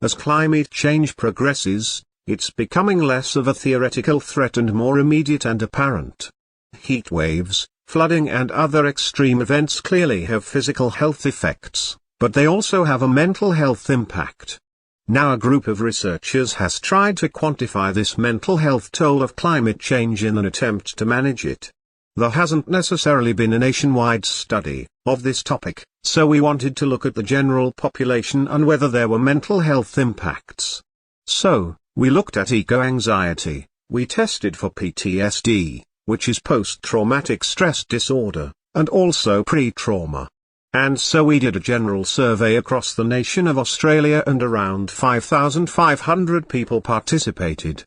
As climate change progresses, it's becoming less of a theoretical threat and more immediate and apparent. Heat waves, flooding and other extreme events clearly have physical health effects, but they also have a mental health impact. Now a group of researchers has tried to quantify this mental health toll of climate change in an attempt to manage it. There hasn't necessarily been a nationwide study of this topic, so we wanted to look at the general population and whether there were mental health impacts. So, we looked at eco-anxiety, we tested for PTSD, which is post-traumatic stress disorder, and also pre-trauma. And so we did a general survey across the nation of Australia and around 5,500 people participated.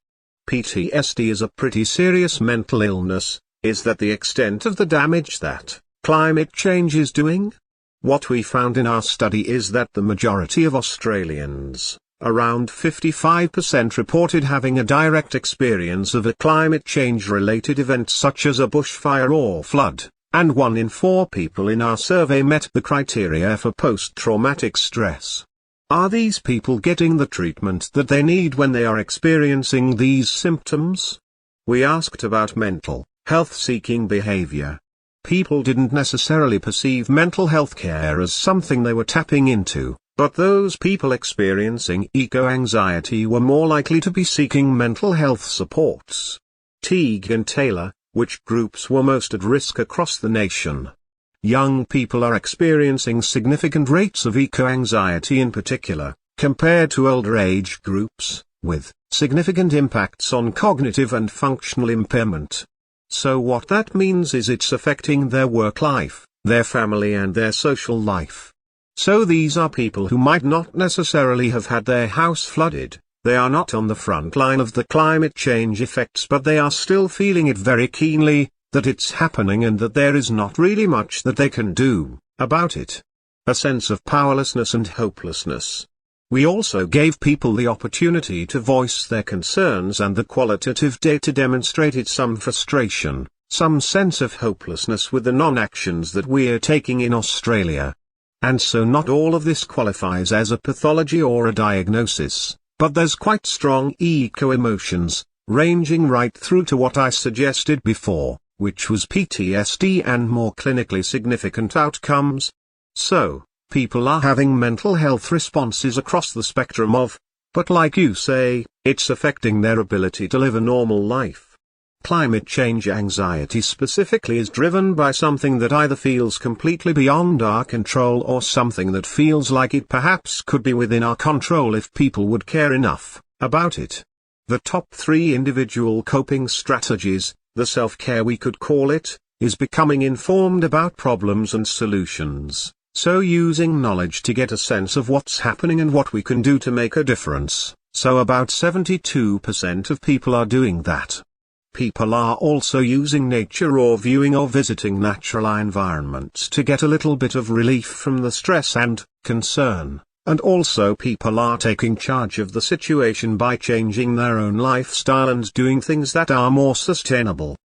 PTSD is a pretty serious mental illness. Is that the extent of the damage that climate change is doing? What we found in our study is that the majority of Australians, around 55%, reported having a direct experience of a climate change-related event such as a bushfire or flood, and 1 in 4 people in our survey met the criteria for post-traumatic stress. Are these people getting the treatment that they need when they are experiencing these symptoms? We asked about mental health-seeking behavior. People didn't necessarily perceive mental health care as something they were tapping into, but those people experiencing eco-anxiety were more likely to be seeking mental health supports. Teague and Taylor, which groups were most at risk across the nation? Young people are experiencing significant rates of eco-anxiety in particular, compared to older age groups, with significant impacts on cognitive and functional impairment. So what that means is it's affecting their work life, their family and their social life. So these are people who might not necessarily have had their house flooded, they are not on the front line of the climate change effects, but they are still feeling it very keenly, that it's happening and that there is not really much that they can do about it. A sense of powerlessness and hopelessness. We also gave people the opportunity to voice their concerns, and the qualitative data demonstrated some frustration, some sense of hopelessness with the non-actions that we're taking in Australia. And so not all of this qualifies as a pathology or a diagnosis, but there's quite strong eco-emotions, ranging right through to what I suggested before, which was PTSD and more clinically significant outcomes. So, people are having mental health responses across the spectrum of, but like you say, it's affecting their ability to live a normal life. Climate change anxiety specifically is driven by something that either feels completely beyond our control or something that feels like it perhaps could be within our control if people would care enough about it. The top 3 individual coping strategies, the self-care we could call it, is becoming informed about problems and solutions. So using knowledge to get a sense of what's happening and what we can do to make a difference, so about 72% of people are doing that. People are also using nature or viewing or visiting natural environments to get a little bit of relief from the stress and concern, and also people are taking charge of the situation by changing their own lifestyle and doing things that are more sustainable.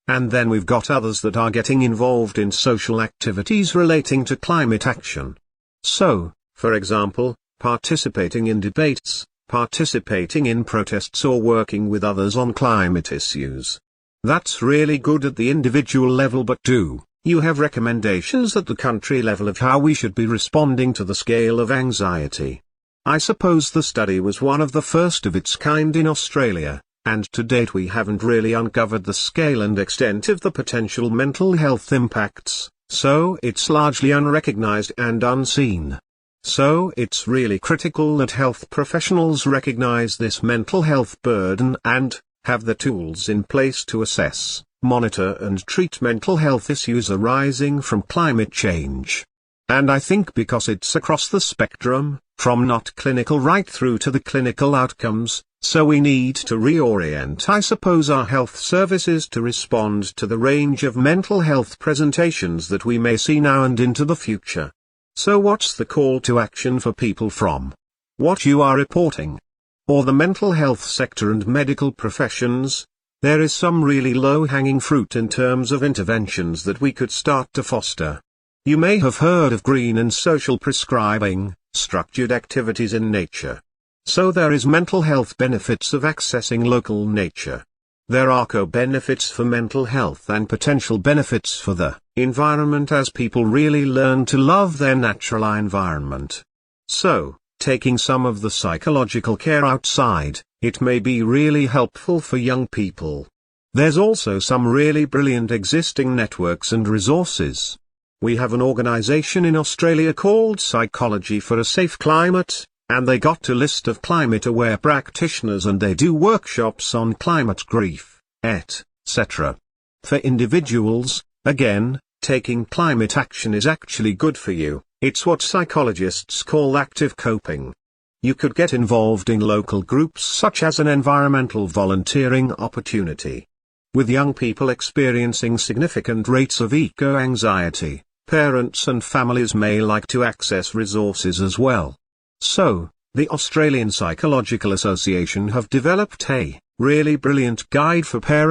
And then we've got others that are getting involved in social activities relating to climate action. So, for example, participating in debates, participating in protests or working with others on climate issues. That's really good at the individual level, but do you have recommendations at the country level of how we should be responding to the scale of anxiety? I suppose the study was one of the first of its kind in Australia. And to date we haven't really uncovered the scale and extent of the potential mental health impacts, so it's largely unrecognized and unseen. So it's really critical that health professionals recognize this mental health burden and have the tools in place to assess, monitor and treat mental health issues arising from climate change. And I think because it's across the spectrum, from not clinical right through to the clinical outcomes, so we need to reorient, I suppose, our health services to respond to the range of mental health presentations that we may see now and into the future. So what's the call to action for people from what you are reporting? Or the mental health sector and medical professions? There is some really low-hanging fruit in terms of interventions that we could start to foster. You may have heard of green and social prescribing, structured activities in nature. So there is mental health benefits of accessing local nature. There are co-benefits for mental health and potential benefits for the environment as people really learn to love their natural environment. So, taking some of the psychological care outside, it may be really helpful for young people. There's also some really brilliant existing networks and resources. We have an organization in Australia called Psychology for a Safe Climate, and they got a list of climate-aware practitioners and they do workshops on climate grief, etc. For individuals, again, taking climate action is actually good for you. It's what psychologists call active coping. You could get involved in local groups such as an environmental volunteering opportunity. With young people experiencing significant rates of eco-anxiety, parents and families may like to access resources as well. So, the Australian Psychological Association have developed a really brilliant guide for parents